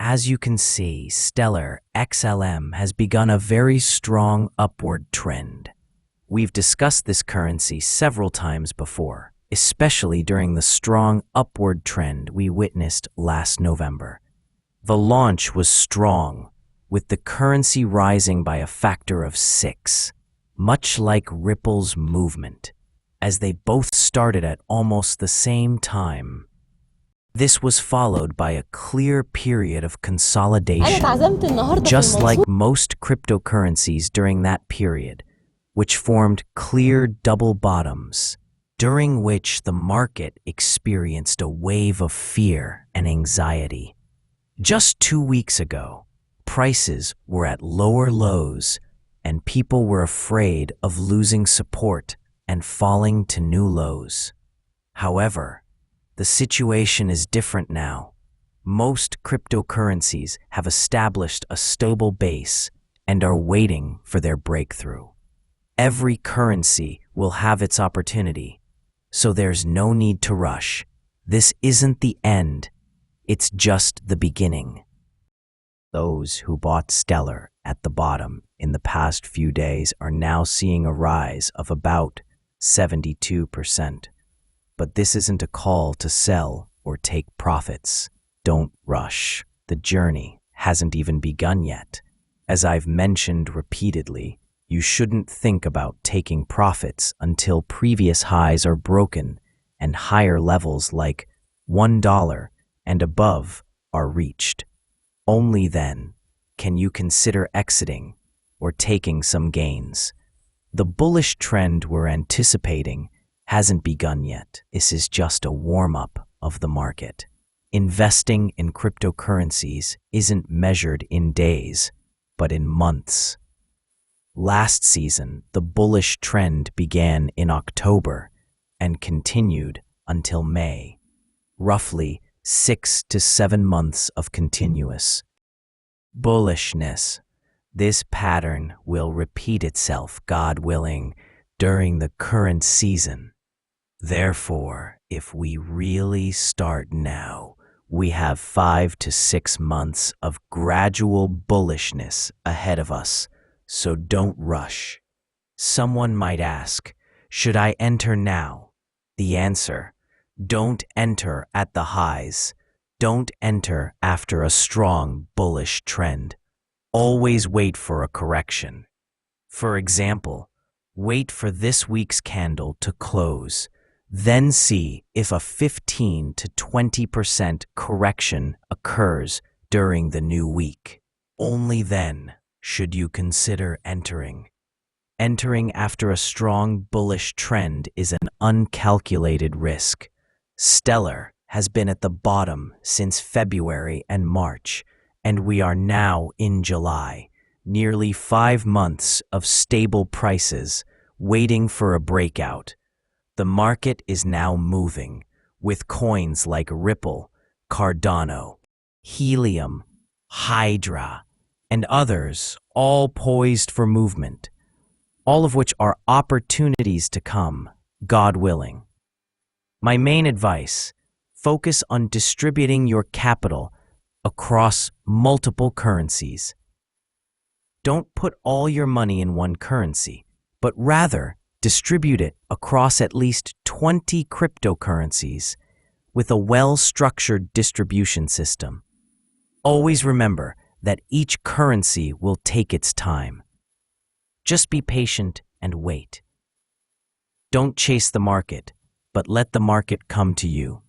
as you can see, Stellar XLM has begun a very strong upward trend. We've discussed this currency several times before, especially during the strong upward trend we witnessed last November. The launch was strong, with the currency rising by a factor of 6, much like Ripple's movement, as they both started at almost the same time. This was followed by a clear period of consolidation, just like most cryptocurrencies during that period, which formed clear double bottoms, during which the market experienced a wave of fear and anxiety. Just 2 weeks ago, prices were at lower lows, and people were afraid of losing support and falling to new lows. However, the situation is different now. Most cryptocurrencies have established a stable base and are waiting for their breakthrough. Every currency will have its opportunity, so there's no need to rush. This isn't the end, it's just the beginning. Those who bought Stellar at the bottom in the past few days are now seeing a rise of about 72%. But this isn't a call to sell or take profits. Don't rush. The journey hasn't even begun yet. As I've mentioned repeatedly, you shouldn't think about taking profits until previous highs are broken and higher levels like $1 and above are reached. Only then can you consider exiting or taking some gains. The bullish trend we're anticipating hasn't begun yet. This is just a warm-up of the market. Investing in cryptocurrencies isn't measured in days, but in months. Last season, the bullish trend began in October and continued until May. Roughly 6 to 7 months of continuous bullishness. This pattern will repeat itself, God willing, during the current season. Therefore, if we really start now, we have 5 to 6 months of gradual bullishness ahead of us, so don't rush. Someone might ask, should I enter now? The answer, don't enter at the highs. Don't enter after a strong bullish trend. Always wait for a correction. For example, wait for this week's candle to close. Then see if a 15 to 20% correction occurs during the new week. Only then should you consider entering. Entering after a strong bullish trend is an uncalculated risk. Stellar has been at the bottom since February and March, and we are now in July. Nearly 5 months of stable prices, waiting for a breakout. The market is now moving, with coins like Ripple, Cardano, Helium, Hydra, and others all poised for movement, all of which are opportunities to come, God willing. My main advice, focus on distributing your capital across multiple currencies. Don't put all your money in one currency, but rather distribute it across at least 20 cryptocurrencies with a well-structured distribution system. Always remember that each currency will take its time. Just be patient and wait. Don't chase the market, but let the market come to you.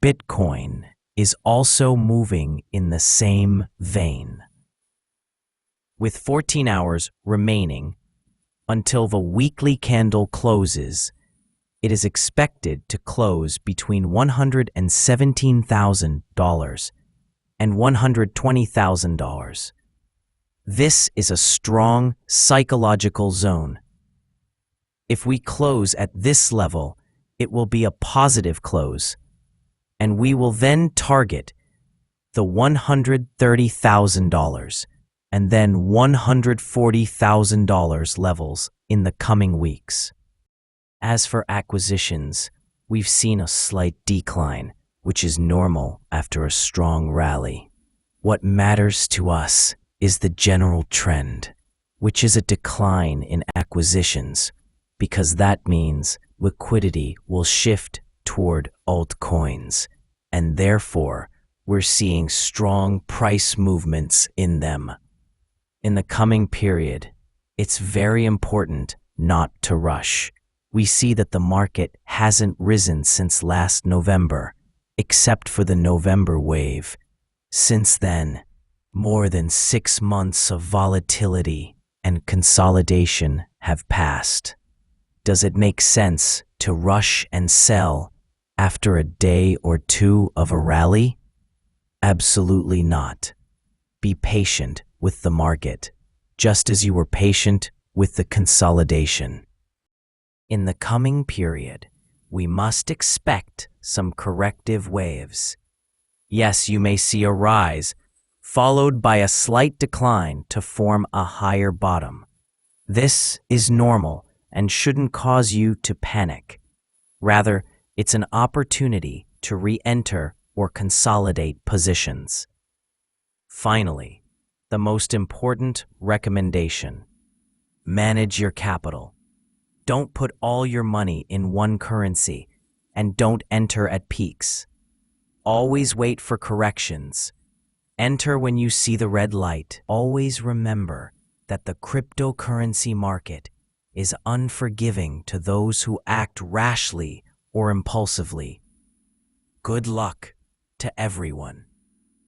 Bitcoin is also moving in the same vein. With 14 hours remaining until the weekly candle closes, it is expected to close between $117,000 and $120,000. This is a strong psychological zone. If we close at this level, it will be a positive close, and we will then target the $130,000 and then $140,000 levels in the coming weeks. As for acquisitions, we've seen a slight decline, which is normal after a strong rally. What matters to us is the general trend, which is a decline in acquisitions, because that means liquidity will shift toward altcoins, and therefore we're seeing strong price movements in them. In the coming period, it's very important not to rush. We see that the market hasn't risen since last November, except for the November wave. Since then, more than 6 months of volatility and consolidation have passed. Does it make sense to rush and sell after a day or two of a rally? Absolutely not. Be patient with the market, just as you were patient with the consolidation. In the coming period, we must expect some corrective waves. Yes, you may see a rise, followed by a slight decline to form a higher bottom. This is normal and shouldn't cause you to panic. Rather, it's an opportunity to re-enter or consolidate positions. Finally, the most important recommendation: manage your capital. Don't put all your money in one currency, and don't enter at peaks. Always wait for corrections. Enter when you see the red light. Always remember that the cryptocurrency market is unforgiving to those who act rashly or impulsively. Good luck to everyone.